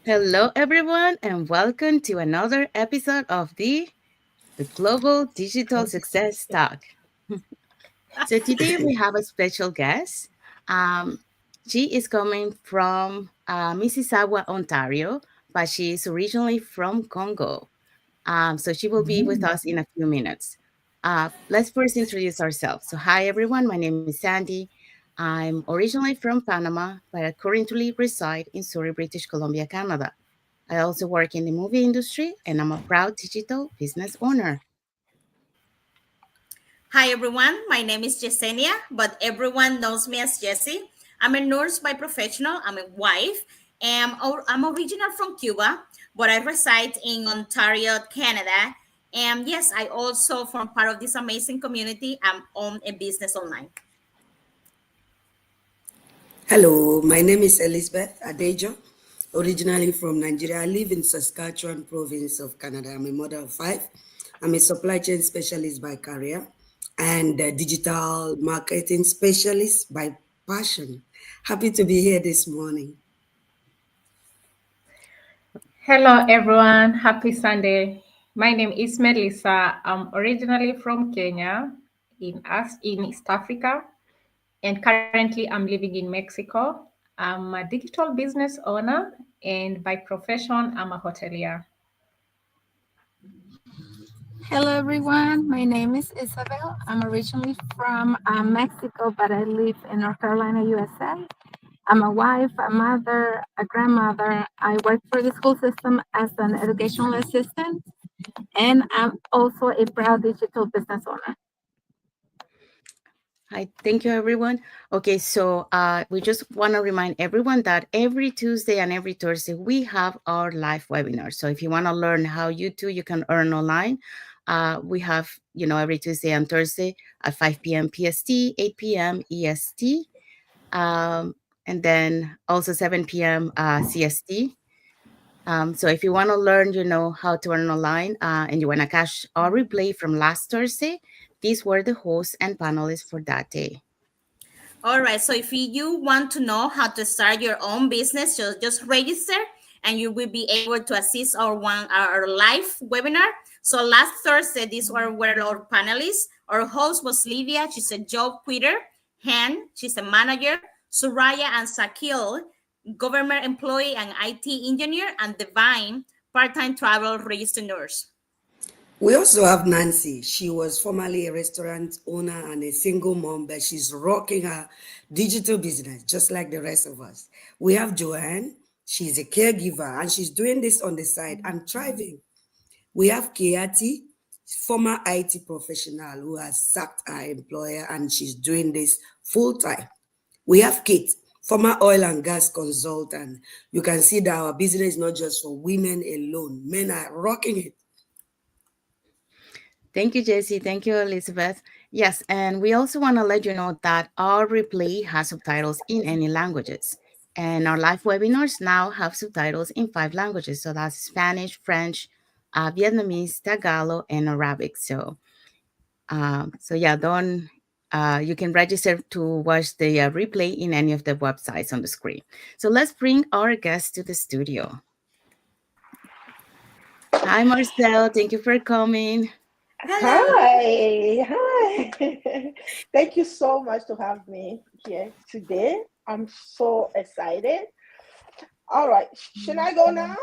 Hello, everyone, and welcome to another episode of the Global Digital Success Talk. So today we have a special guest. Um, she is coming from Mississauga, Ontario, but she is originally from Congo. So she will be with us in a few minutes. Let's first introduce ourselves. So, hi everyone, my name is Sandy. I'm originally from Panama, but I currently reside in Surrey, British Columbia, Canada. I also work in the movie industry and I'm a proud digital business owner. Hi everyone, my name is Yesenia, but everyone knows me as Jessie. I'm a nurse by professional, I'm a wife, and I'm original from Cuba, but I reside in Ontario, Canada. And yes, I also form part of this amazing community and own a business online. Hello, my name is Elizabeth Adejo, originally from Nigeria. I live in Saskatchewan province of Canada. I'm a mother of five. I'm a supply chain specialist by career and a digital marketing specialist by passion. Happy to be here this morning. Hello, everyone. Happy Sunday. My name is Melissa. I'm originally from Kenya in East Africa, and currently I'm living in Mexico. I'm a digital business owner, and by profession, I'm a hotelier. Hello everyone, my name is Isabel. I'm originally from Mexico, but I live in North Carolina, USA. I'm a wife, a mother, a grandmother. I work for the school system as an educational assistant, and I'm also a proud digital business owner. Hi, thank you, everyone. Okay, so we just want to remind everyone that every Tuesday and every Thursday we have our live webinar. So if you want to learn how you can earn online, we have every Tuesday and Thursday at 5 p.m. PST, 8 p.m. EST, and then also 7 p.m. CST. So if you want to learn, how to earn online, and you want to catch our replay from last Thursday, these were the hosts and panelists for that day. All right, so if you want to know how to start your own business, just register and you will be able to assist our live webinar. So last Thursday, these were our panelists. Our host was Livia, she's a job quitter. Han, she's a manager. Soraya and Sakil, government employee and IT engineer. And Divine, part-time travel registered nurse. We also have Nancy. She was formerly a restaurant owner and a single mom, but she's rocking her digital business just like the rest of us. We have Joanne. She's a caregiver and she's doing this on the side and thriving. We have Kiati, former IT professional who has sacked her employer and she's doing this full time. We have Kate, former oil and gas consultant. You can see that our business is not just for women alone. Men are rocking it. Thank you, Jessie. Thank you, Elizabeth. Yes, and we also want to let you know that our replay has subtitles in any languages. And our live webinars now have subtitles in 5 languages. So that's Spanish, French, Vietnamese, Tagalog, and Arabic. So yeah, don't you can register to watch the replay in any of the websites on the screen. So let's bring our guest to the studio. Hi, Marcelle. Thank you for coming. Hello. Hi. Thank you so much to have me here today. I'm so excited. All right, should I go now?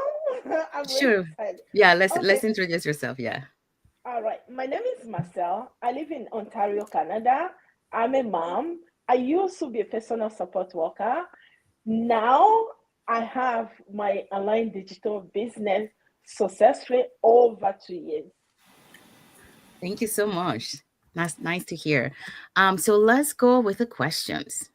I'm really Sure. excited. Yeah, let's Okay. introduce yourself. Yeah. All right. My name is Marcelle. I live in Ontario, Canada. I'm a mom. I used to be a personal support worker. Now I have my online digital business successfully over 2 years. Thank you so much. That's nice to hear. So let's go with the questions.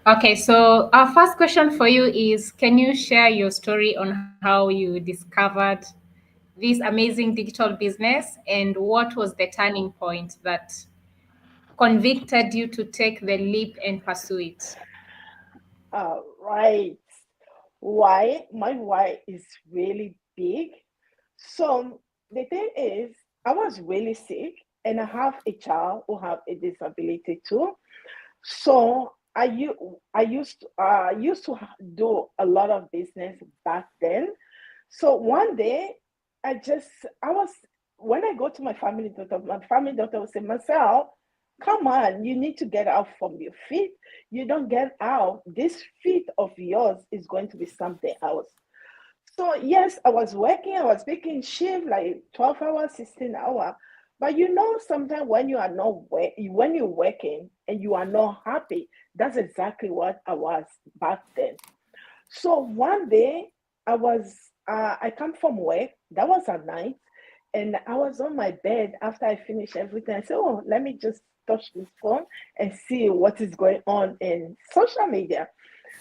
Okay, so our first question for you is, can you share your story on how you discovered this amazing digital business and what was the turning point that convicted you to take the leap and pursue it? Right. Why? My why is really big. So the thing is, I was really sick and I have a child who have a disability too. So I used to do a lot of business back then. So one day, I was when I go to my family doctor will say, Marcel, come on, you need to get out from your feet. You don't get out, this feet of yours is going to be something else. So yes, I was working, I was making shift like 12 hours, 16 hours. But sometimes when you are not when you're working and you are not happy, that's exactly what I was back then. So one day I come from work, that was at night, and I was on my bed after I finished everything. I said, oh, let me just touch this phone and see what is going on in social media.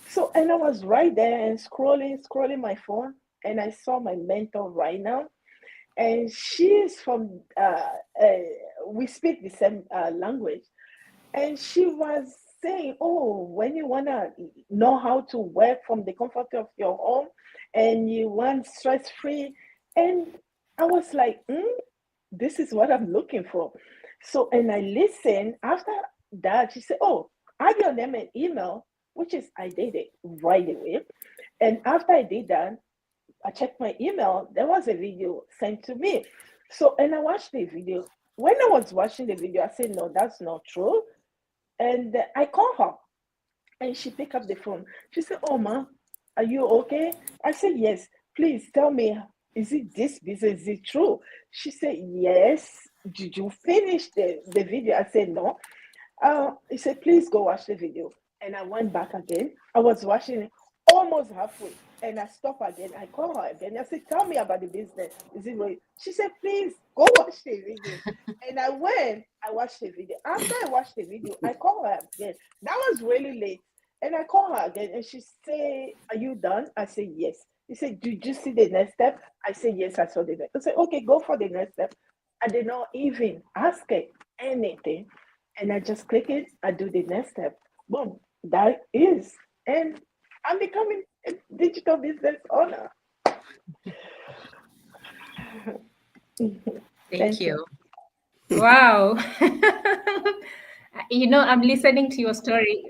So, and I was right there and scrolling my phone, and I saw my mentor right now, and she is from, we speak the same language, and she was saying, oh, when you want to know how to work from the comfort of your home and you want stress free. And I was like, this is what I'm looking for. So, and I listened. After that, she said, oh, add your name and email, which is, I did it right away. And after I did that, I checked my email, there was a video sent to me. So, and I watched the video. When I was watching the video, I said, no, that's not true. And I called her and she picked up the phone. She said, oh, ma, are you okay? I said, yes. Please tell me, is it this business? Is it true? She said, yes. Did you finish the video? I said, no. He said, please go watch the video. And I went back again. I was watching it almost halfway. And I stopped again. I called her again. I said, tell me about the business. Is it right? She said, please go watch the video. And I went, I watched the video. After I watched the video, I called her again. That was really late. And I called her again and she said, are you done? I said, yes. He said, did you see the next step? I said, yes, I saw the next. I said, okay, go for the next step. I did not even ask her anything. And I just click it, I do the next step. Boom, that is. And I'm becoming a digital business owner. Thank Thank you. you. Wow. I'm listening to your story.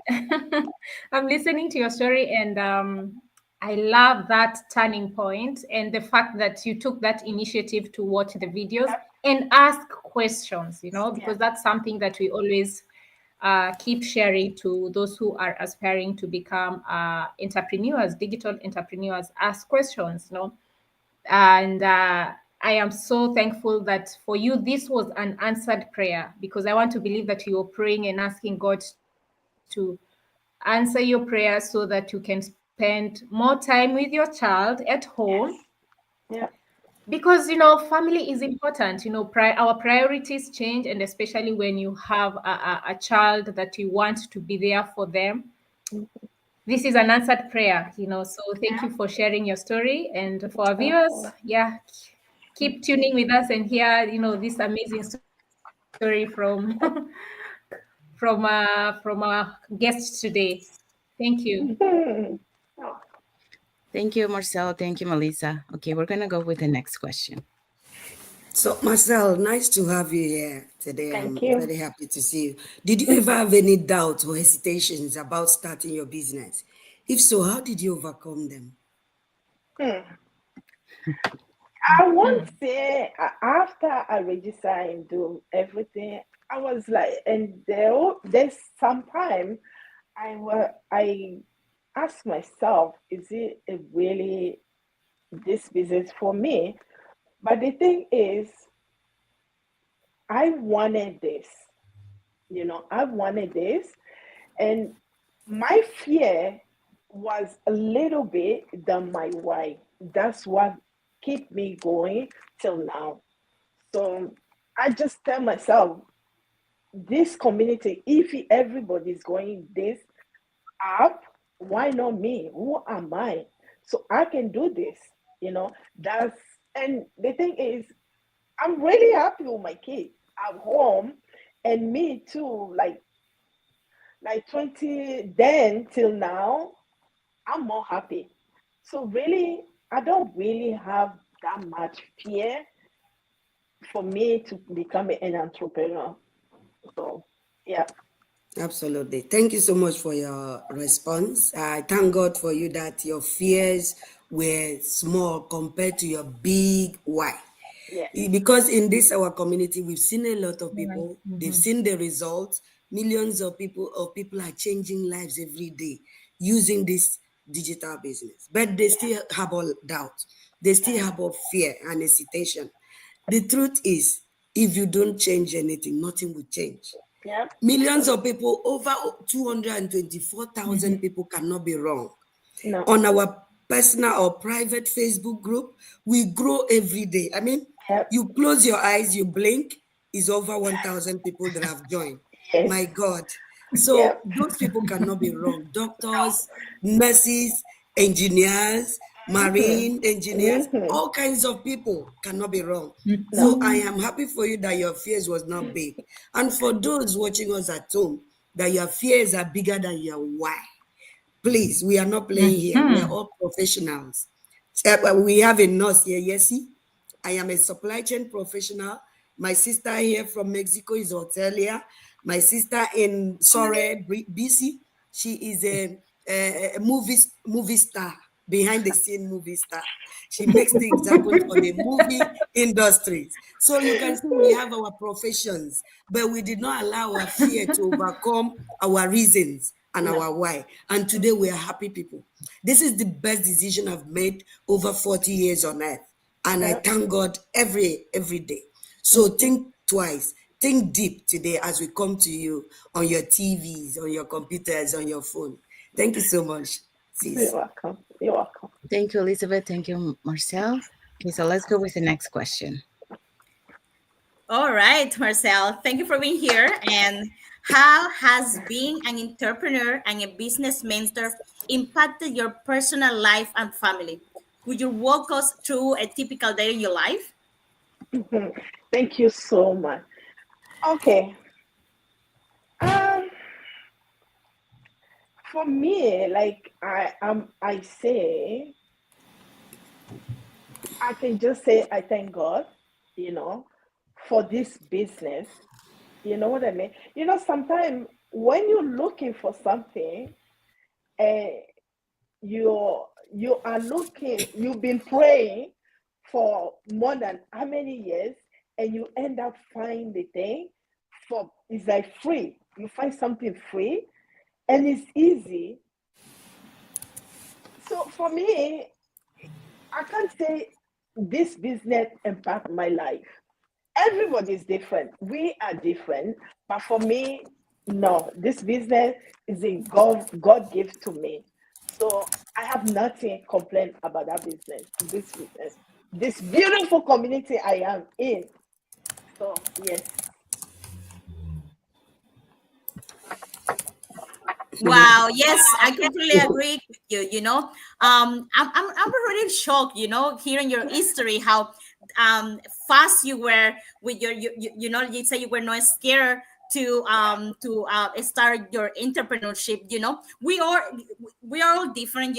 I'm listening to your story, and I love that turning point and the fact that you took that initiative to watch the videos and ask questions, Yeah. because that's something that we always keep sharing to those who are aspiring to become entrepreneurs, digital entrepreneurs. Ask questions, and I am so thankful that for you, this was an answered prayer, because I want to believe that you're praying and asking God to answer your prayer so that you can spend more time with your child at home. Yes. Yeah. Because family is important. Our priorities change, and especially when you have a child that you want to be there for them. Mhm. This is an answered prayer. So thank Yeah. you for sharing your story, and for our Of viewers, course. yeah, keep tuning with us and hear this amazing story from our guest today. Thank you. Mhm. Oh, Thank you, Marcel. Thank you, Melissa. Okay, we're going to go with the next question. So, Marcel, nice to have you here today. thank I'm you. very happy to see you. Did you ever have any doubts or hesitations about starting your business? If so, how did you overcome them? Hmm. I won't say after I register and do everything, I was like, and there's some time I ask myself, is it really this business for me? But the thing is, I wanted this, I wanted this, and my fear was a little bit than my why. That's what keep me going till now. So I just tell myself, this community, if everybody's going this up, why not me? Who am I? So I can do this, That's and the thing is, I'm really happy with my kids at home, and me too, like 20 then till now, I'm more happy. So really, I don't really have that much fear for me to become an entrepreneur. So, yeah. Absolutely. Thank you so much for your response. I thank God for you that your fears were small compared to your big why. Yes. Because in this our community, we've seen a lot of Right. people, they've seen the results. Millions of people are changing lives every day using this digital business. But they Yeah. still have all doubt. They still have all fear and hesitation. The truth is, if you don't change anything, nothing will change. Yeah. Millions of people, over 224,000 people cannot be wrong. No. On our personal or private Facebook group, we grow every day. I mean, Yep. you close your eyes, you blink, is over 1,000 people that have joined. Yes. My God. So Yep. those people cannot be wrong. Doctors, nurses, engineers, marine engineers, Mm-hmm. all kinds of people cannot be wrong. No. So I am happy for you that your fears was not big. And for those watching us at home, that your fears are bigger than your why. Please, we are not playing here. We are all professionals. We have a nurse here, Yesi. I am a supply chain professional. My sister here from Mexico is hotelier. My sister in Surrey, BC, she is a movie star, behind the scene movie star. She makes the examples for the movie industries. So you can see we have our professions, but we did not allow our fear to overcome our reasons and No. our why. And today we are happy people. This is the best decision I've made over 40 years on earth. And I Yep. thank God every day. So think twice, think deep today as we come to you on your TVs, on your computers, on your phone. Thank you so much, You're sis. welcome. You're welcome. Thank you, Elizabeth. Thank you, Marcel. Okay, so let's go with the next question. All right, Marcel, thank you for being here. And how has being an entrepreneur and a business mentor impacted your personal life and family? Would you walk us through a typical day in your life? Mhm. Thank you so much. Okay. Um, for me, like I say, I can just say I thank God, you know, for this business. You know what I mean? Sometimes when you're looking for something, and you are looking, you've been praying for more than how many years, and you end up finding the thing for it's like free. You find something free and it's easy. So for me, I can't say this business impact my life. Everybody is different. We are different. But for me, no, this business is a God gift to me. So I have nothing complain about that business, this beautiful community I am in. So yes. Wow, yes, I completely agree with you. I'm already shocked, hearing your history, how fast you were with you say you were not scared to start your entrepreneurship. We are all different.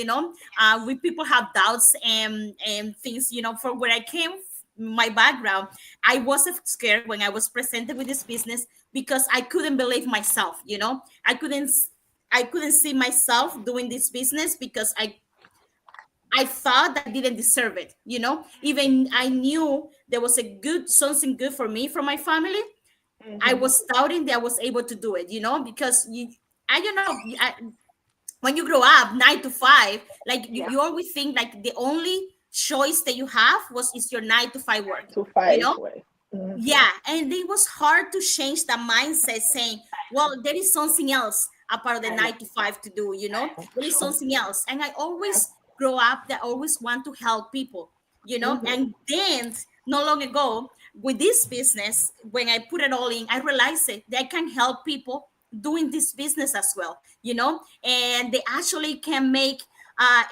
We people have doubts and things. For where I came, my background, I wasn't scared when I was presented with this business because I couldn't believe myself. I couldn't see myself doing this business because I thought I didn't deserve it. Even I knew there was a good something good for me from my family. I Mm-hmm. was doubting that I was able to do it. Because I don't know. When you grow up 9 to 5, like you, Yeah. you always think like the only choice that you have is your 9 to 5 work. To You five know, way. Mm-hmm. yeah, and it was hard to change the mindset saying, well, there is something else apart of the I know. 9 to 5 to do, there is Sure. something else. And I Yeah. always grow up that I always want to help people, Mm-hmm. and then not long ago with this business, when I put it all in, I realized that I can help people doing this business as well, and they actually can make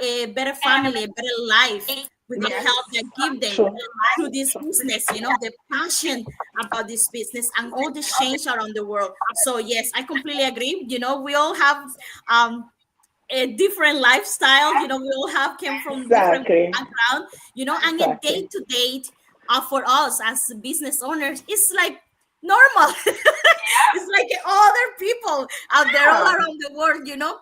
a better family, a better life with the Yes. help that I give them Sure. through this Sure. business, the passion about this business and all the change around the world. So yes, I completely agree. We all have a different lifestyle. We all have came from different Exactly. background, and a day Exactly. to day. for us as business owners, it's like normal. It's like other people out there all Yeah. around the world, you know.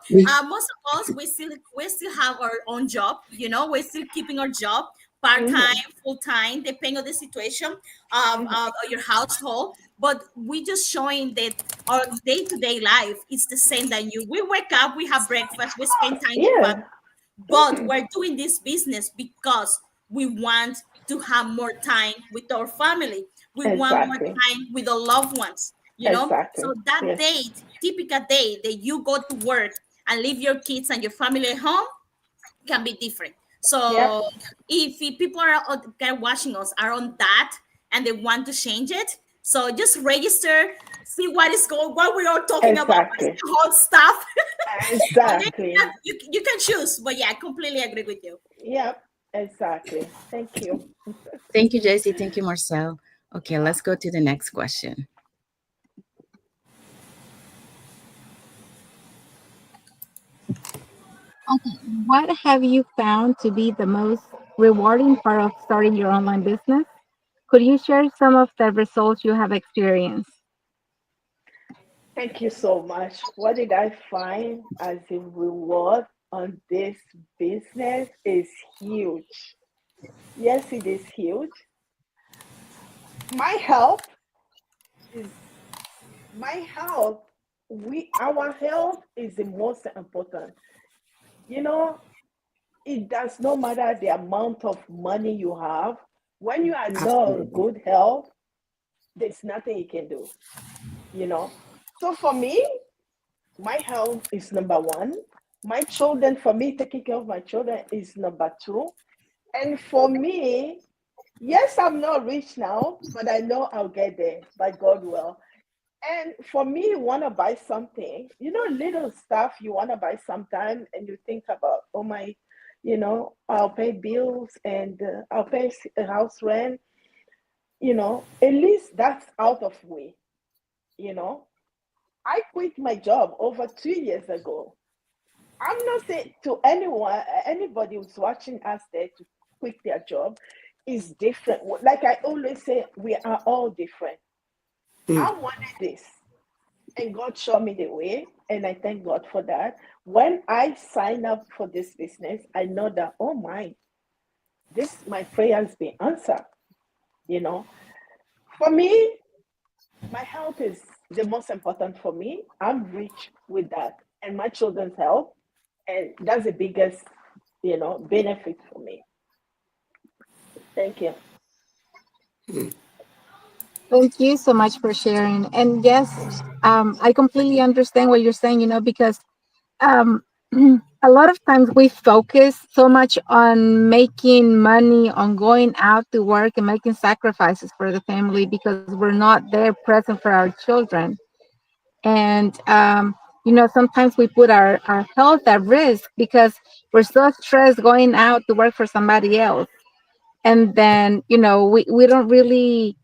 Most of us, we still have our own job, you know. We're still keeping our job part time, Mm-hmm. full time, depending on the situation Mm-hmm. of your household. But we just showing that our day to day life is the same than you. We wake up, we have breakfast, we spend time with family, Yeah. but Mm-hmm. we're doing this business because we want to have more time with our family. We want more Exactly. time with our loved ones, you know. So Exactly. that Yes. date, typical day that you go to work and leave your kids and your family at home, can be different. Yep. So if people are watching us are on that and they want to change it, so just register, see what we are talking about, what is Exactly. the hot stuff, and then Exactly. you can choose. But yeah, I completely agree with you. Yep. Exactly. Thank you. Thank you, Jessie. Thank you, Marcel. Okay, let's go to the next question. Okay, what have you found to be the most rewarding part of starting your online business? Could you share some of the results you have experienced? Thank you so much. What did I find as a reward on this business is huge. Yes, it is huge. My health is my health. Our health is the most important. You know, it does not matter the amount of money you have. When you are not in Absolutely. good health, there's nothing you can do, you know. So for me, my health is number one. My children, for me, taking care of my children is number two. And for me, yes, I'm not rich now, but I know I'll get there by God will. And for me, you want to buy something, little stuff you want to buy sometime, and you think about, oh my, I'll pay bills and I'll pay house rent, at least that's out of way, you know. I quit my job over 2 years ago. I'm not saying to anyone, anybody who's watching us there to quit their job is different. Like I always say, we are all different. I wanted this, and God showed me the way, and I thank God for that. When I sign up for this business, I know that, oh my, this my prayer has been answered. You know, for me, my health is the most important for me. I'm rich with that, and my children's health, and that's the biggest, benefit for me. Thank you. Thank you so much for sharing. And yes, I completely understand what you're saying, because um, a lot of times we focus so much on making money, on going out to work and making sacrifices for the family because we're not there present for our children. And sometimes we put our health at risk because we're so stressed going out to work for somebody else, and then we don't really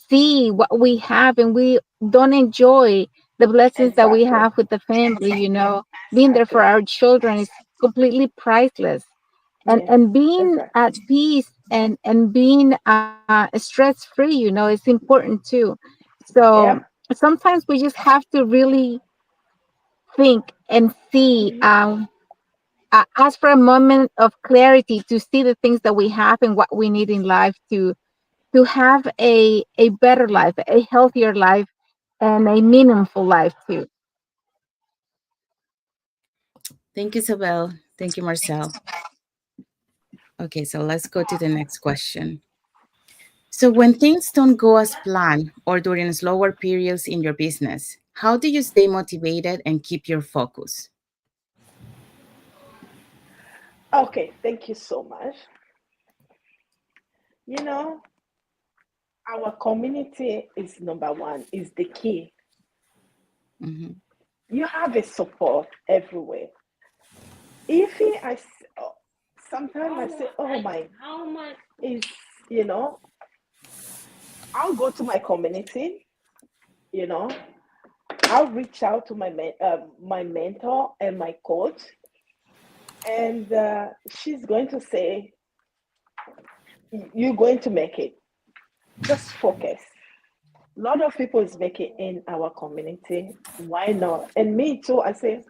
see what we have, and we don't enjoy the blessings that we Exactly. have with the family. Being there for Exactly. our children is completely priceless, and Yes. and being Exactly. at peace and being stress free, is important too. So Yep. sometimes we just have to really think and see, Mhm. ask for a moment of clarity to see the things that we have and what we need in life to have a better life, a healthier life, and a meaningful life too. Thank you, Isabel. Thank you, Marcel. Okay, so let's go to the next question. So, when things don't go as planned or during slower periods in your business, how do you stay motivated and keep your focus? Okay. Thank you so much. You know, our community is number one, is the key. Mhm. You have a support everywhere. If sometimes I say, oh my, is, you know, I'll go to my community, you know, I'll reach out to my mentor and my coach, and she's going to say, you're going to make it. just focus. A lot of people is making in our community. Why not? And me too. I say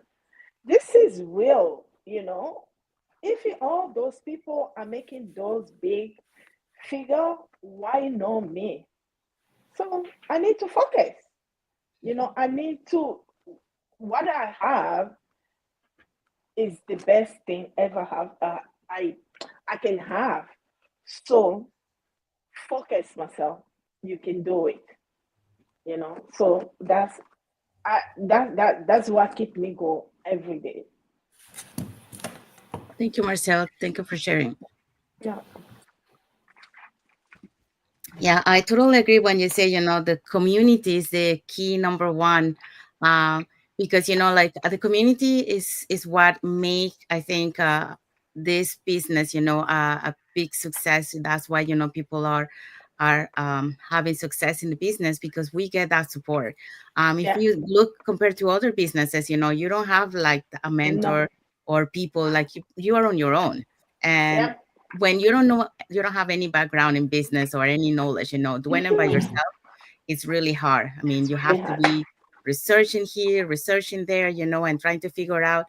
this is real. If all those people are making those big figure, why not me? So I need to focus. I need to. What I have is the best thing ever have. I can have. So focus myself. You can do it. So that's what keep me go every day. Thank you, Marcel. Thank you for sharing. Yeah. Yeah, I totally agree when you say, the community is the key number one. Because, like the community is what make, I think, this business, a big success. That's why, people are having success in the business because we get that support. If Yeah. you look compared to other businesses, you don't have like a No. mentor or people like you are on your own. And Yeah. when you don't know, you don't have any background in business or any knowledge, doing it by It's yourself, it's really hard. I mean, you really have to hard. be researching here, researching there, and trying to figure out.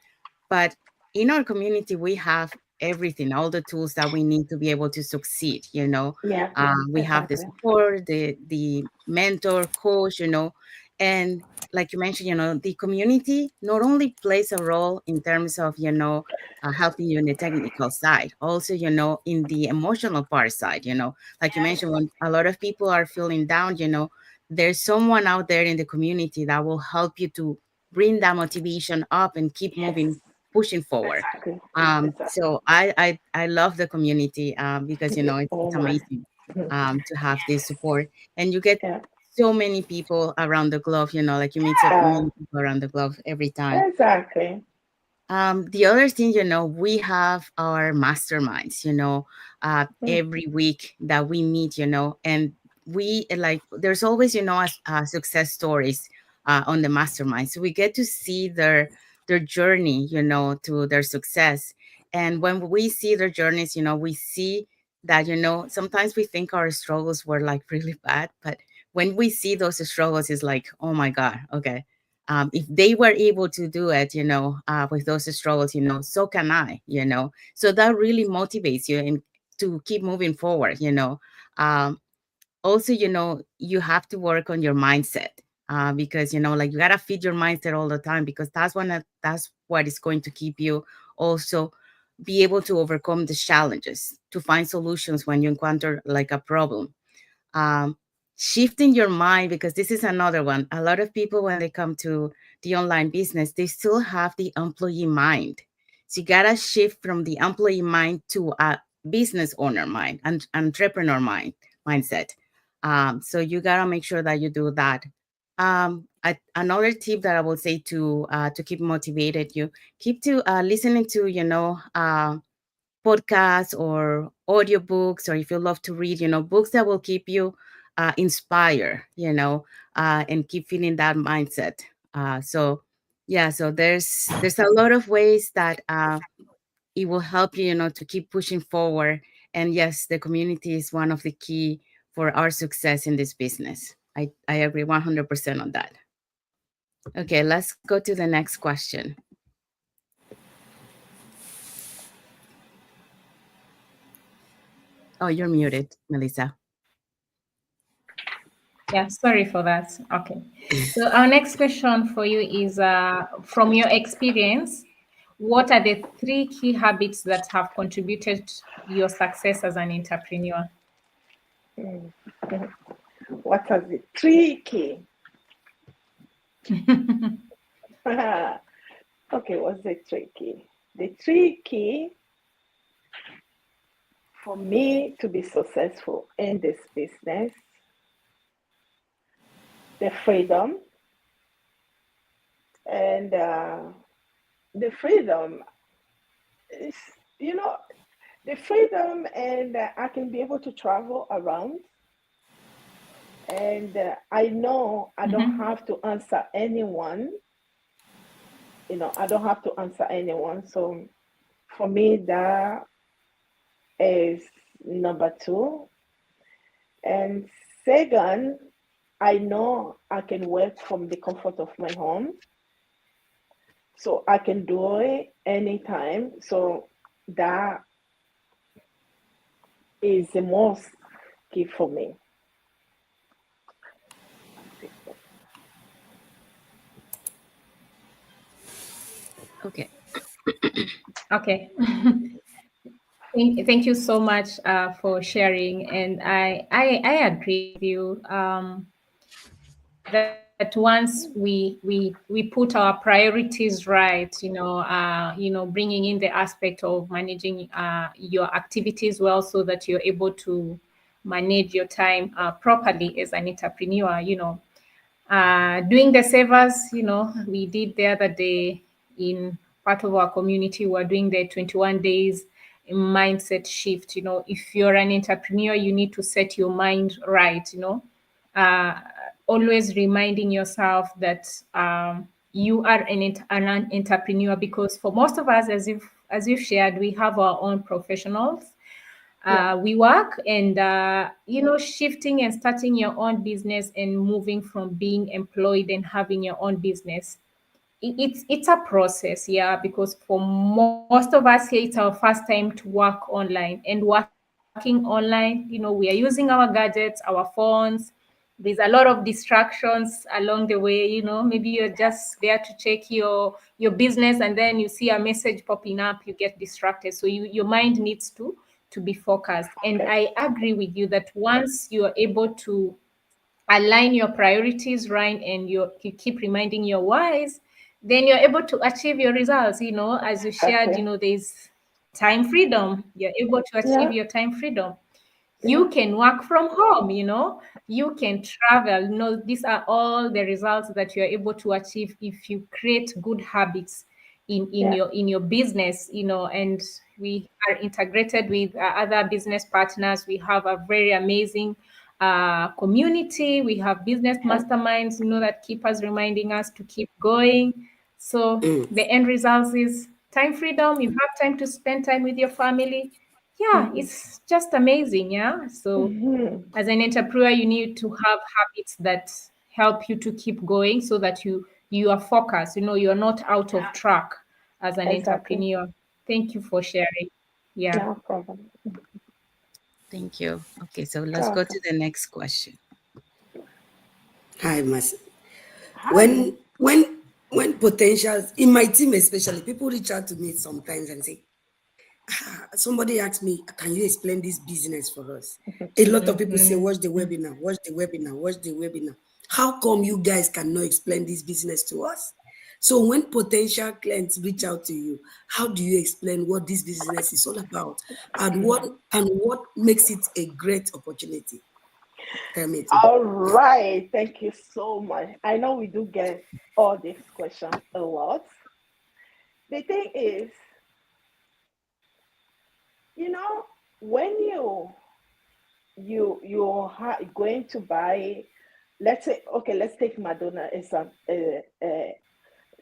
But in our community, we have everything, all the tools that we need to be able to succeed. Yeah. We have the Exactly. support, the mentor, coach, and like you mentioned, the community not only plays a role in terms of, helping you in the technical side, also, in the emotional part side, like you mentioned, when a lot of people are feeling down, there's someone out there in the community that will help you to bring that motivation up and keep Yes. moving, pushing forward. Exactly. Exactly. So I love the community, because Oh it's my. amazing, to have this support, and you get Yeah. so many people around the globe, like you meet so Yeah. many people around the globe every time. Exactly. The other thing, we have our masterminds, Mm. every week that we meet, and we like, there's always, success stories on the mastermind. So we get to see their journey, to their success. And when we see their journeys, we see that, sometimes we think our struggles were like really bad, but when we see those struggles, it's like, oh my God, okay, if they were able to do it, with those struggles, so can I, So that really motivates you and to keep moving forward, Um, Also, you have to work on your mindset, because, like you gotta feed your mindset all the time because that's what is going to keep you also be able to overcome the challenges, to find solutions when you encounter like a problem. um, Shifting your mind, because this is another one. A lot of people, when they come to the online business, they still have the employee mind. So you gotta shift from the employee mind to a business owner mind and entrepreneur mindset. So you gotta make sure that you do that. Another tip that I will say to keep motivated, you keep to listening to podcasts or audiobooks, or if you love to read, books that will keep you inspired, and keep feeling that mindset. So yeah, so there's a lot of ways that it will help you, to keep pushing forward. And yes, the community is one of the key for our success in this business. I agree 100% on that. Okay, let's go to the next question. Oh, you're muted, Melissa. Yeah, sorry for that. Okay. So our next question for you is from your experience, what are the three key habits that have contributed your success as an entrepreneur? Mm. What is it? Tricky. Okay, what's the tricky? The tricky for me to be successful in this business, the freedom and the freedom is, you know, the freedom and I can be able to travel around and I know I don't Mhm. have to answer anyone. I don't have to answer anyone. So for me, that is number two. And Second, I know I can work from the comfort of my home, so I can do it anytime. So that is the most key for me. Okay. Okay. Thank you so much for sharing, and I agree with you that once we put our priorities right, bringing in the aspect of managing your activities well, so that you're able to manage your time properly as an entrepreneur. Doing the savers, we did the other day in part of our community. We're doing the 21 days mindset shift. If you're an entrepreneur, you need to set your mind right. Uh, Always reminding yourself that you are an entrepreneur, because for most of us, as you've shared, we have our own professionals. Yeah. We work, and shifting and starting your own business and moving from being employed and having your own business, it's a process, yeah, because for most of us here, it's our first time to work online. And working online, we are using our gadgets, our phones. There's a lot of distractions along the way. Maybe you're just there to check your business, and then you see a message popping up, you get distracted. So your mind needs to be focused. And Okay. I agree with you that once you are able to align your priorities right, and you keep reminding your whys, then you're able to achieve your results. As you shared, Okay. there's time freedom. You're able to achieve Yeah. your time freedom. Yeah. You can work from home. You can travel. These are all the results that you're able to achieve if you create good habits in Yeah. your business. And we are integrated with other business partners. We have a very amazing community. We have business Yeah. masterminds, that keep us reminding us to keep going. So Mm, the end result is time freedom. You have time to spend time with your family. Yeah, Mm-hmm. it's just amazing. Yeah. So Mm-hmm. as an entrepreneur, you need to have habits that help you to keep going, so that you are focused. You're not out of track as an Exactly. entrepreneur. Thank you for sharing. Yeah. No problem. Thank you. Okay, so let's go Okay. to the next question. hi, Mas. Hi. When potentials in my team, especially, people reach out to me sometimes and say, somebody asked me, can you explain this business for us? A lot of people say, watch the webinar, watch the webinar, watch the webinar. How come you guys cannot explain this business to us? So when potential clients reach out to you, how do you explain what this business is all about, and what makes it a great opportunity? Tell me to. All right. Thank you so much. I know we do get all these questions a lot. The thing is, you know, when going to buy, let's say, okay, let's take Madonna as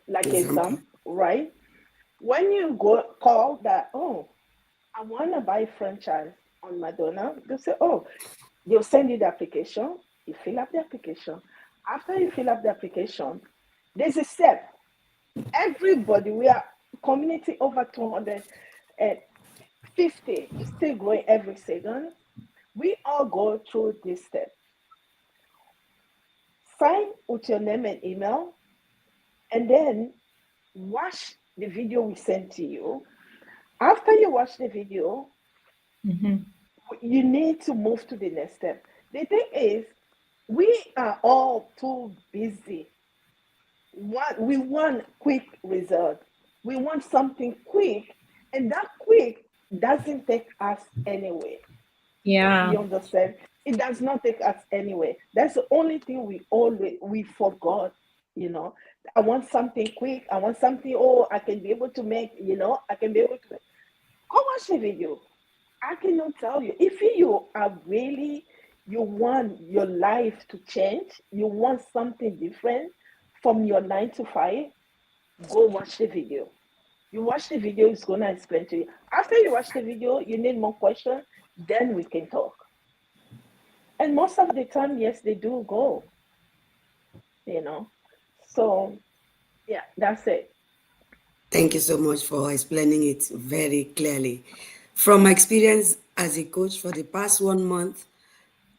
like Example. example, right? When you go call that, oh, I want to buy franchise on Madonna, they say, oh, they'll send you the application. You fill up the application. After you fill up the application, there's a step. Everybody, we are community over 250, still growing every second. We all go through this step. Sign with your name and email, and then watch the video we send to you. After you watch the video, you need to move to the next step. The thing is, we are all too busy. We want quick result. We want something quick, and that quick doesn't take us anywhere. Yeah. You understand? It does not take us anywhere. That's the only thing we forgot. You know, I want something quick. I want something. Oh, I can be able to make. I can be able to. Go watch the video. I cannot tell you if you are really you want your life to change. You want something different from your 9 to 5. Go watch the video. You watch the video, it's gonna explain to you. After you watch the video, you need more questions, then we can talk. And most of the time, yes, they do go, you know. So yeah, that's it. Thank you so much for explaining it very clearly. From my experience as a coach for the past 1 month,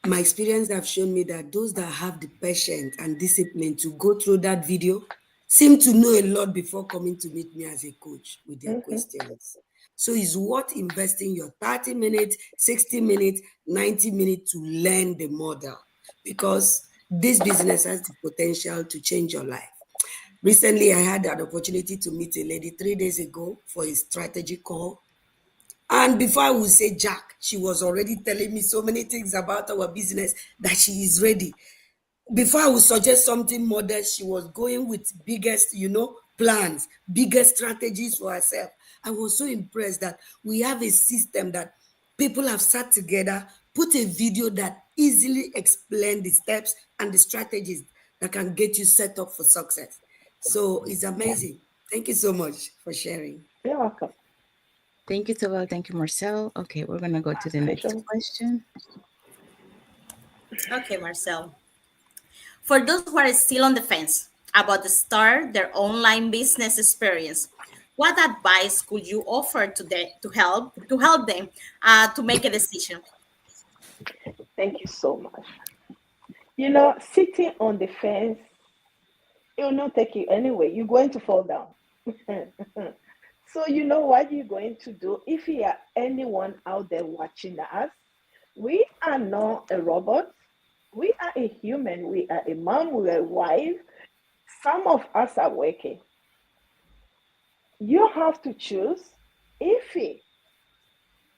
my experience have shown me that those that have the patience and discipline to go through that video seem to know a lot before coming to meet me as a coach with their Hmm. questions. So it's worth investing your 30 minutes, 60 minutes, 90 minutes to learn the model because this business has the potential to change your life. Recently, I had an opportunity to meet a lady 3 days ago for a strategy call. And before I would say Jack, she was already telling me so many things about our business that she is ready. Before I would suggest something modest, she was going with biggest, plans, biggest strategies for herself. I was so impressed that we have a system that people have sat together, put a video that easily explain the steps and the strategies that can get you set up for success. So it's Yeah, amazing. Thank you so much for sharing. you're welcome. Thank you, Isabel. Thank you, Marcel. Okay, we're gonna go to the next Pleasure. question. Okay, Marcel. For those who are still on the fence about to start their online business experience, what advice could you offer to them to help them to make a decision? Thank you so much. You know, sitting on the fence, it will not take you anywhere. You're going to fall down. So you know what you're going to do. If you are anyone out there watching us, we are not a robot. We are a human. We are a mom. We are a wife. Some of us are working. You have to choose if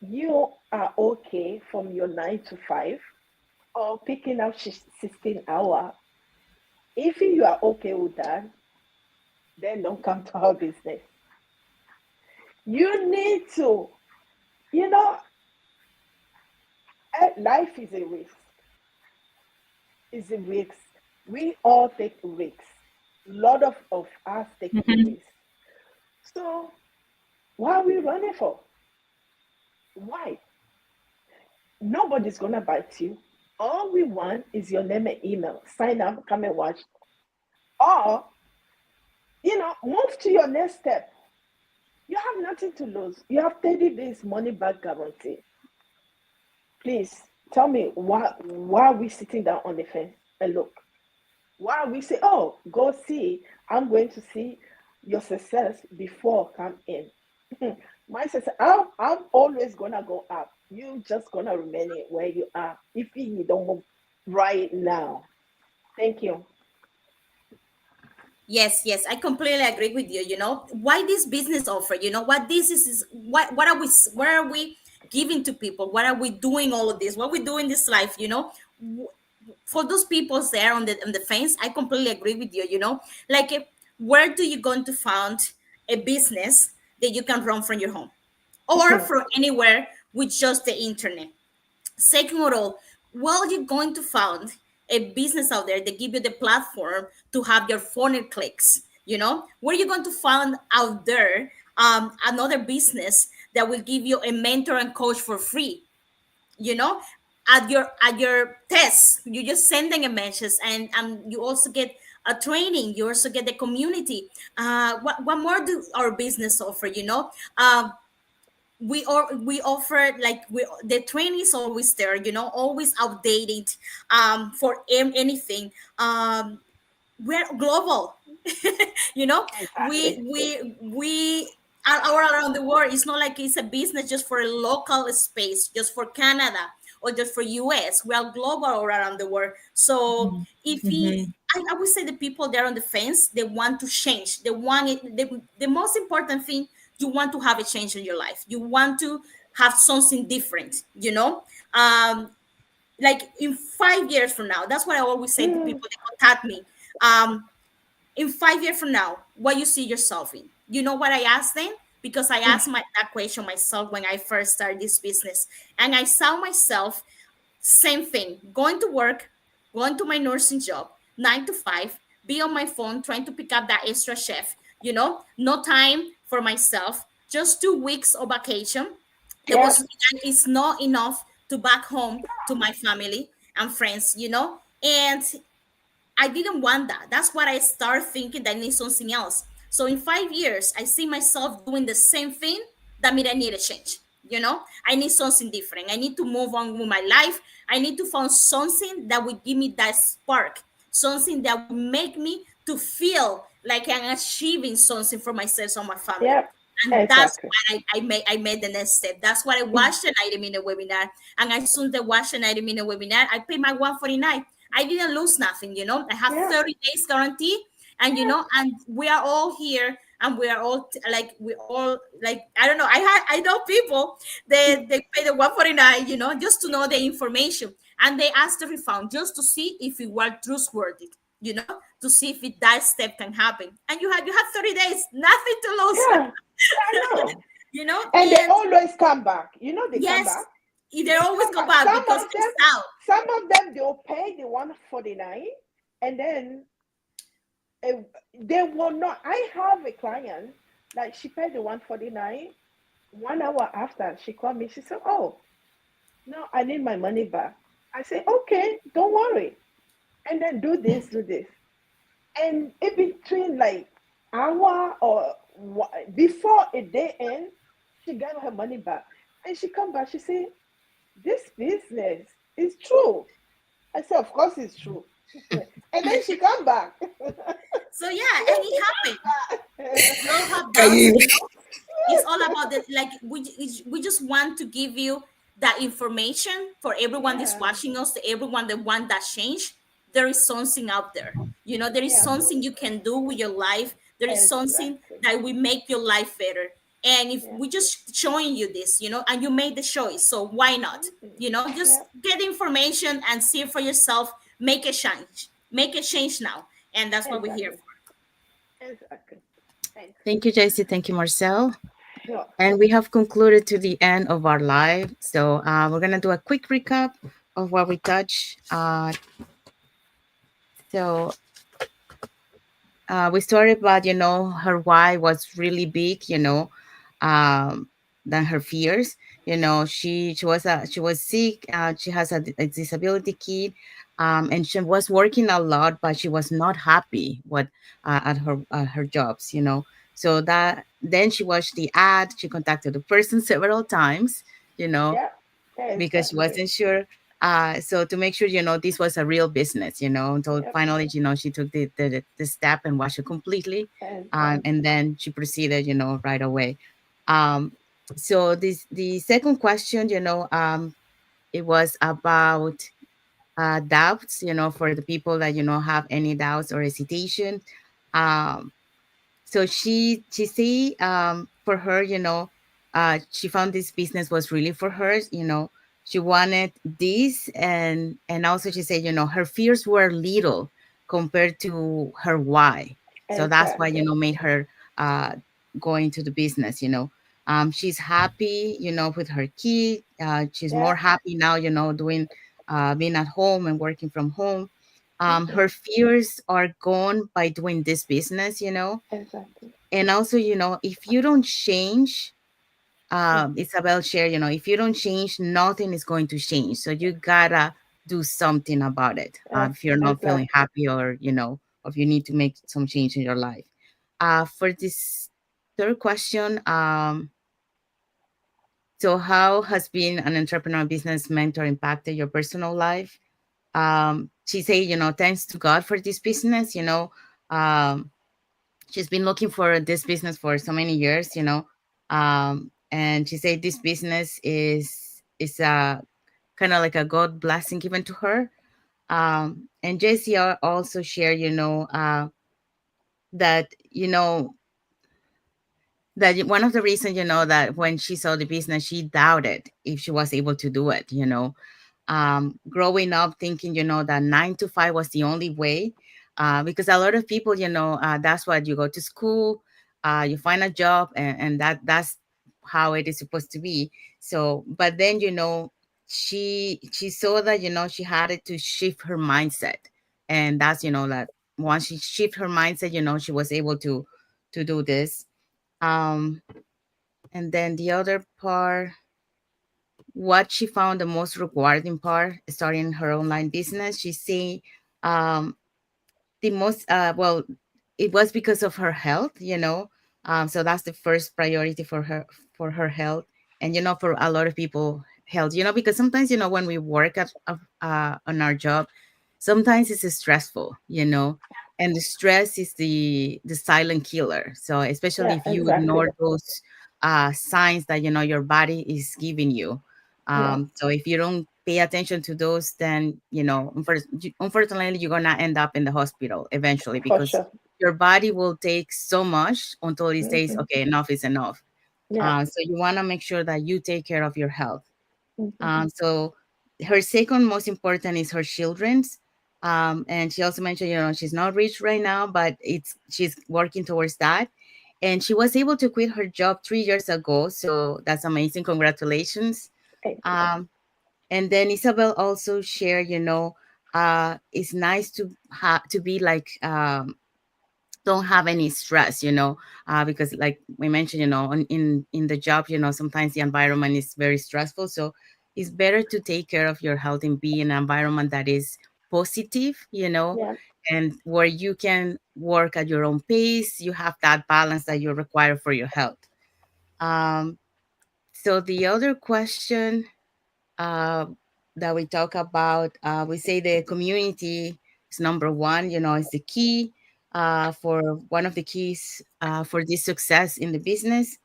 you are okay from your 9 to 5 or picking up 16 hour. If you are okay with that, then don't come to our business. You need to, you know, life is a risk. It's a risk. We all take risks. A lot of us take risks. So what are we running for? Why? Nobody's gonna bite you. All we want is your name and email. Sign up, come and watch. Or, move to your next step. You have nothing to lose. You have 30 days money back guarantee. Please tell me why are we sitting down on the fence and look? Why are we say, oh, go see, I'm going to see your success before come in. My success, I'm always gonna go up. You just gonna remain where you are if you don't move right now. Thank you. Yes, yes, I completely agree with you. Why this business offer? What this is what are we giving to people? What are we doing all of this? What we do in this life? For those people there on the fence, I completely agree with you. Like, where do you going to find a business that you can run from your home or from anywhere with just the internet? Second of all, well, you're going to find a business out there that give you the platform to have your phone clicks. Where you going to find out there another business that will give you a mentor and coach for free. you know at your test, you just send them a message, and you also get a training. You also get the community. What more do our business offer? We offer, like, the training is always there, always outdated, for anything. We're global. you know Exactly. we are all around the world. It's not like it's a business just for a local space, just for Canada or just for US. We are global all around the world. So if he I would say the people there on the fence, they want to change. They want it. The most important thing, you want to have a change in your life. You want to have something different. Like in 5 years from now, that's what I always say to Mm, people that contact me. In 5 years from now, what you see yourself in? You know what I asked them? Because I asked that question myself when I first started this business, and I saw myself, same thing, going to work, going to my nursing job, 9 to 5, be on my phone trying to pick up that extra chef. No time for myself, just 2 weeks of vacation. That yeah. was, it's not enough to back home to my family. and friends, and I didn't want that. That's what I started thinking, that I need something else. So in 5 years, I see myself doing the same thing. That means I need a change. I need something different. I need to move on with my life. I need to find something that would give me that spark, something that would make me to feel like I'm achieving something for myself or my family. Yep. And that's Exactly. why I made the next step. That's what I watched an 90-minute webinar. And as soon as I watched a 90-minute webinar, I paid my 149. I didn't lose nothing. I have Yeah. 30 days guarantee. And and we are all here, and we are all like, I don't know. I know people, they pay the 149, just to know the information. And they ask the refund just to see if it were trustworthy, to see if that step can happen. And you have 30 days, nothing to lose. Yeah. I know. And they And always come back. They come yes, back. they They always come go back. back because it's out. Some of them, they'll pay the 149, and then uh, they will not. I have a client, like, she paid the 149. 1 hour after, she called me. She said, "Oh, no, I need my money back." I said, "Okay, don't worry. And then do this, do this." And in between, like, hour or before a day end, she got her money back. And she come back, she said, "This business is true." I said, "Of course it's true." And then she come back. So yeah, and it happened. We all have Can doubts, you? It's all about the, like, we just want to give you that information for everyone that's Yeah, watching us, to everyone that want that change. There is something out there. There is yeah, something you can do with your life. There is something exactly. that will make your life better. And if Yeah. we just showing you this, and you made the choice, so why not? Mhm. Just Yeah, get information and see it for yourself. Make a change. Make a change now, and that's what we're here exactly. for. Exactly. Thanks. Thank you, JC. Thank you, Marcel. Yeah. And we have concluded to the end of our live. So we're gonna do a quick recap of what we touched. So we started about, her why was really big, um, than her fears. She was sick. She has a disability kid, and she was working a lot, but she was not happy at her jobs. So that then she watched the ad. She contacted the person several times. You know, Yeah. because she Exactly. wasn't sure. So to make sure, this was a real business, until Yep. finally, she took the step and watched it completely. And Exactly. then she proceeded, right away. Um, so the second question, it was about doubts, for the people that, have any doubts or hesitation. Um, so she see, for her, she found this business was really for her. She wanted this, and also she said, her fears were little compared to her why. So that's why, Exactly. made her uh go into the business. She's happy, with her kid. She's more Yeah. happy now, doing being at home and working from home. Hmm. Her fears are gone by doing this business. Exactly. And also, if you don't change, Hmm. Isabel share, if you don't change, nothing is going to change. So you gotta do something about it. If you're not feeling Exactly. happy, or or if you need to make some change in your life. For this third question, so how has being an entrepreneur business mentor impacted your personal life? She say, thanks to God for this business. Um, she's been looking for this business for so many years, and she said this business is kind of like a God blessing given to her. And JC also share, that that one of the reasons, that when she saw the business, she doubted if she was able to do it. Growing up thinking, that 9 to 5 was the only way, because a lot of people, that's what you go to school, you find a job, and that's how it is supposed to be. So, but then, she saw that, she had it to shift her mindset, and that's, that once she shift her mindset, she was able to do this. um and then the other part, what she found the most rewarding part starting her online business. She say um, the most well, it was because of her health, you know. So that's the first priority for her health, and you know, for a lot of people, health. You know, because sometimes you know when we work at on our job, sometimes it's stressful, you know, and the stress is the silent killer. So especially Yeah, if you exactly. ignore those signs that you know your body is giving you. Yeah, So if you don't pay attention to those, then you know, unfortunately, you're gonna end up in the hospital eventually for because sure. your body will take so much until it says, Hmm. "Okay, enough is enough." Yeah. So you wanna make sure that you take care of your health. Hmm. So her second most important is her children's. And she also mentioned, you know, she's not rich right now, but it's she's working towards that. And she was able to quit her job 3 years ago. So that's amazing. Congratulations. Thank you. Um, and then Isabel also shared, you know, it's nice to have to be like don't have any stress, you know, because like we mentioned, you know, in the job, you know, sometimes the environment is very stressful. So it's better to take care of your health and be in an environment that is positive, you know, Yeah. and where you can work at your own pace. You have that balance that you require for your health. Um, so the other question uh, that we talk about, we say the community is number one, you know, is the key for one of the keys for this success in the business.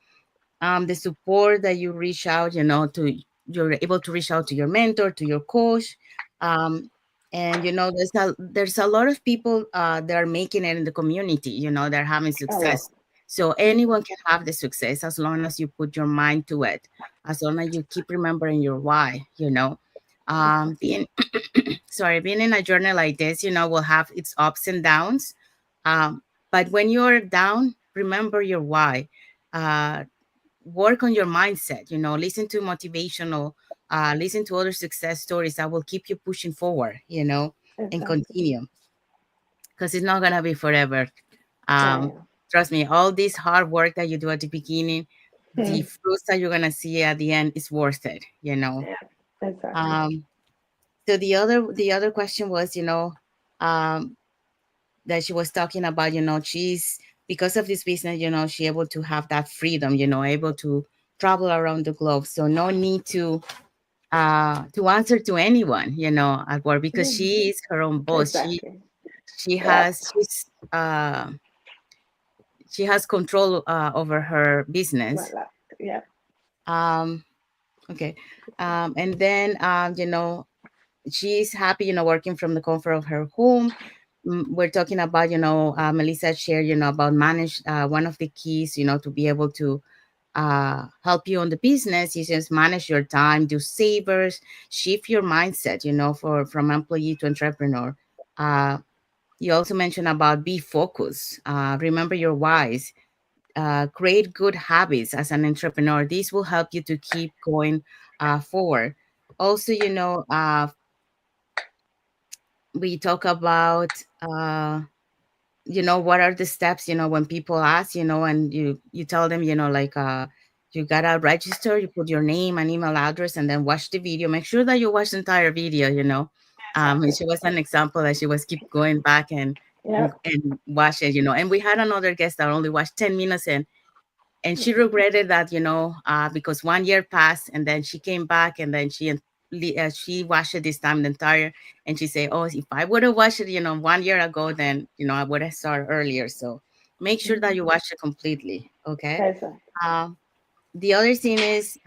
The support that you reach out, you know, to you're able to reach out to your mentor, to your coach. Um, and you know, there's a lot of people that are making it in the community, you know, they're having A lot. success. So Hmm. anyone can have the success as long as you put your mind to it, as long as you keep remembering your why, you know. Exactly. Being sorry, being in a journey like this, you know, will have its ups and downs. Um, but when you're down, remember your why. Uh, Work on your mindset, you know, listen to motivational, listen to other success stories that will keep you pushing forward, you know, and Exactly. continue because it's not gonna be forever. um Yeah. Trust me, all this hard work that you do at the beginning, the Hmm. fruits that you're gonna see at the end is worth it, you know. Yeah. Exactly. um so the other question was, you know, um that she was talking about, you know, she's because of this business, you know, she able to have that freedom, you know, able to travel around the globe. So no need to answer to anyone, you know, at work because Hmm. she is her own boss. Exactly. She Yep. has she has control over her business. Voila. Yep. Um okay. And then you know, she's happy, you know, working from the comfort of her home. We're talking about, you know, Melissa shared, you know, about manage one of the keys, you know, to be able to help you on the business is just manage your time, do savers, shift your mindset, you know, for from employee to entrepreneur. uh, you also mentioned about be focused, remember your whys, create good habits as an entrepreneur. This will help you to keep going forward. Also, you know, we talk about you know, what are the steps, you know, when people ask, you know, and you tell them, you know, like you gotta register, you put your name and email address and then watch the video, make sure that you watch the entire video, you know. And Exactly. she was an example that she was keep going back Yep. and watch it, you know. And we had another guest that only watched 10 minutes and she regretted that, you know, because 1 year passed and then she came back and then she watched it this time the entire, and she said, oh, if I would have watched it, you know, 1 year ago, then you know I would have started earlier. So make sure that Hmm. you watch it completely. Okay. Exactly. um the other thing is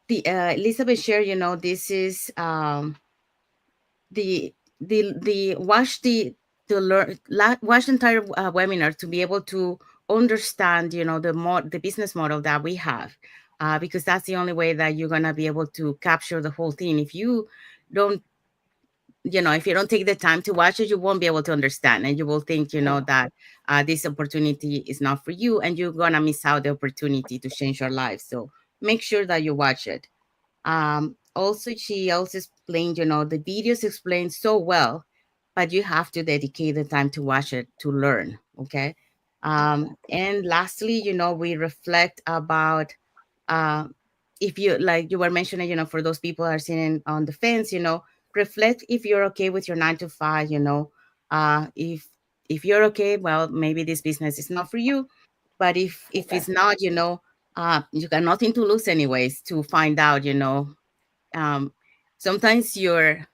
the Elizabeth shared, you know, this is the watch the learn watch the entire webinar to be able to understand, you know, the business model that we have, because that's the only way that you're gonna be able to capture the whole thing. If you don't, you know, if you don't take the time to watch it, you won't be able to understand, and you will think, you know, Yeah. that this opportunity is not for you, and you're gonna miss out the opportunity to change your life. So make sure that you watch it. Also, she also explained, you know, the videos explained so well, but you have to dedicate the time to watch it to learn. Okay. And lastly, we reflect about, uh, if you, like you were mentioning, for those people who are sitting on the fence, reflect if you're okay with your 9 to 5. If you're okay, well, maybe this business is not for you. But if it's Exactly. not, you got nothing to lose anyways to find out. Um, Sometimes your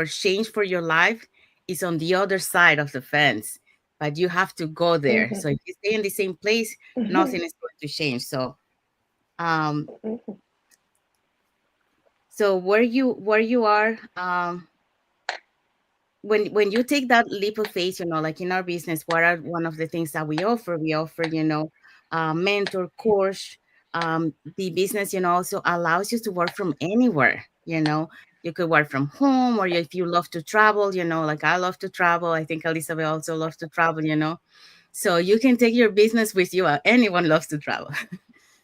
change for your life is on the other side of the fence, but you have to go there. Mhm. So if you stay in the same place, Mhm. nothing is going to change. Um Mhm. so where you are, when you take that leap of faith, like in our business, what are one of the things that we offer, mentor course. The business, also allows you to work from anywhere. You could work from home, or if you love to travel, like I love to travel. I think Elizabeth also loves to travel. So you can take your business with you. Anyone loves to travel.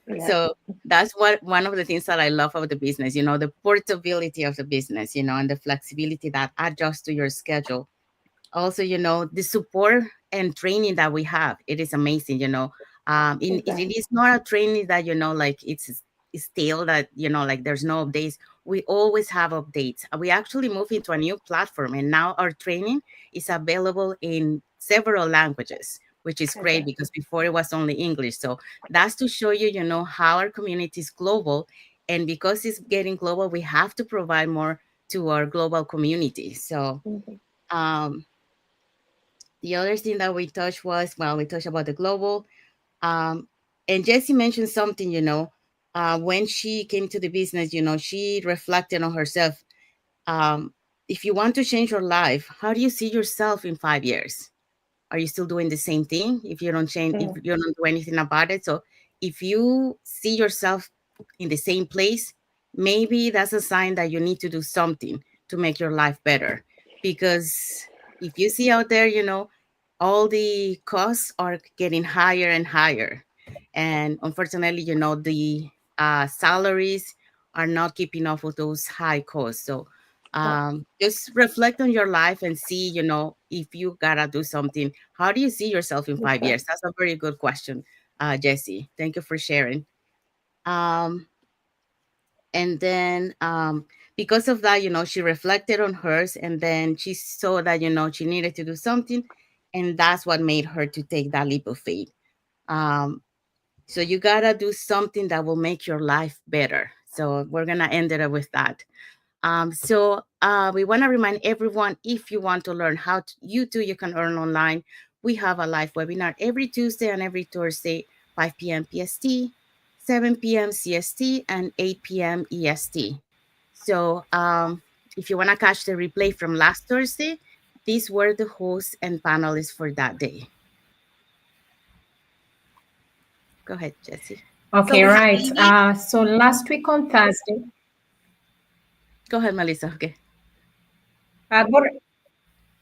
Yeah. So that's what one of the things that I love about the business, the portability of the business, and the flexibility that adjusts to your schedule. Also, the support and training that we have, it is amazing. It Exactly. is not a training that, like it's stale, that, like there's no updates. We always have updates. We actually moved into a new platform, and now our training is available in several languages, which is great Exactly. because before it was only English. So that's to show you, how our community is global. And because it's getting global, we have to provide more to our global community. So Mhm. um, the other thing that we touched was, well, we touched about the global. Um, and Jessie mentioned something, when she came to the business, she reflected on herself. Um, if you want to change your life, how do you see yourself in 5 years? Are you still doing the same thing if you don't change, if Mhm. you don't do anything about it? So if you see yourself in the same place, maybe that's a sign that you need to do something to make your life better. Because if you see out there, all the costs are getting higher and higher. And unfortunately, the salaries are not keeping up with those high costs. So No. just reflect on your life and see, if you gotta do something. How do you see yourself in 5 years? Exactly. That's a very good question, Jesse. Thank you for sharing. Um, and then because of that, she reflected on hers, and then she saw that, she needed to do something, and that's what made her to take that leap of faith. Um, so you gotta do something that will make your life better. So we're gonna end it up with that. We want to remind everyone, if you want to learn how you too, you can earn online. We have a live webinar every Tuesday and every Thursday, 5 p.m. PST, 7 p.m. CST, and 8 p.m. EST. So if you want to catch the replay from last Thursday, these were the hosts and panelists for that day. Go ahead, Jesse. So Okay, we have right. Lily. So last week on Thursday, Go ahead, Melissa. Okay. go,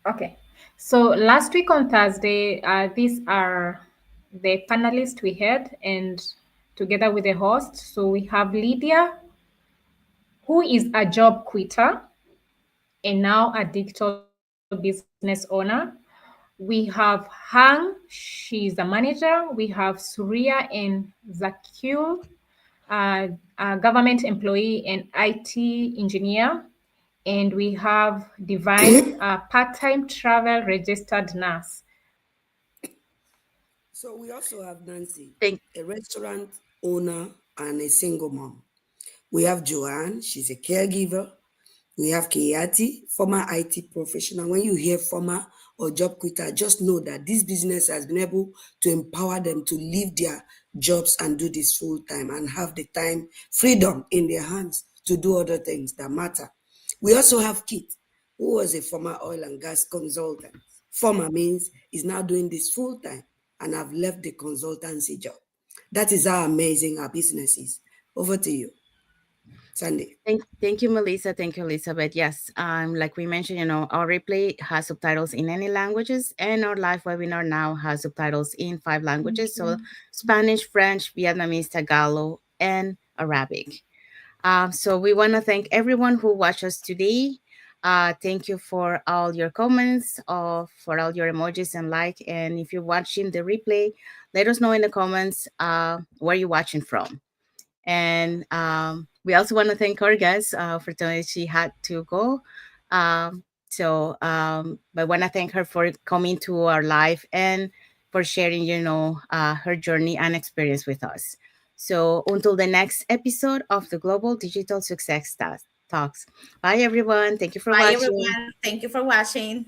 okay. So last week on Thursday, these are the panelists we had, and together with the host. So we have Lydia, who is a job quitter and now a digital business owner. We have Hang, she's a manager. We have Surya and Zakul, a government employee and IT engineer. And we have Divine, a part time travel registered nurse. So we also have Nancy, Thank a restaurant owner and a single mom. We have Joanne, she's a caregiver. We have Kiyati, former IT professional. When you hear former or job quitter, just know that this business has been able to empower them to leave their jobs and do this full time and have the time freedom in their hands to do other things that matter. We also have Kit, who was a former oil and gas consultant. Former means is now doing this full time and have left the consultancy job. That is how amazing our business is. Over to you, Sandy. Thank you, Melissa. Thank you, Elizabeth. Yes, like we mentioned, our replay has subtitles in any languages, and our live webinar now has subtitles in 5 languages: so Spanish, French, Vietnamese, Tagalog, and Arabic. So we want to thank everyone who watched us today. Thank you for all your comments, for all your emojis and like. And if you're watching the replay, let us know in the comments where you're watching from. And we also want to thank our guest for telling us she had to go. But want to thank her for coming to our live and for sharing, her journey and experience with us. So until the next episode of the Global Digital Success Talks. Bye, everyone. Thank you for Bye, watching. everyone. Thank you for watching.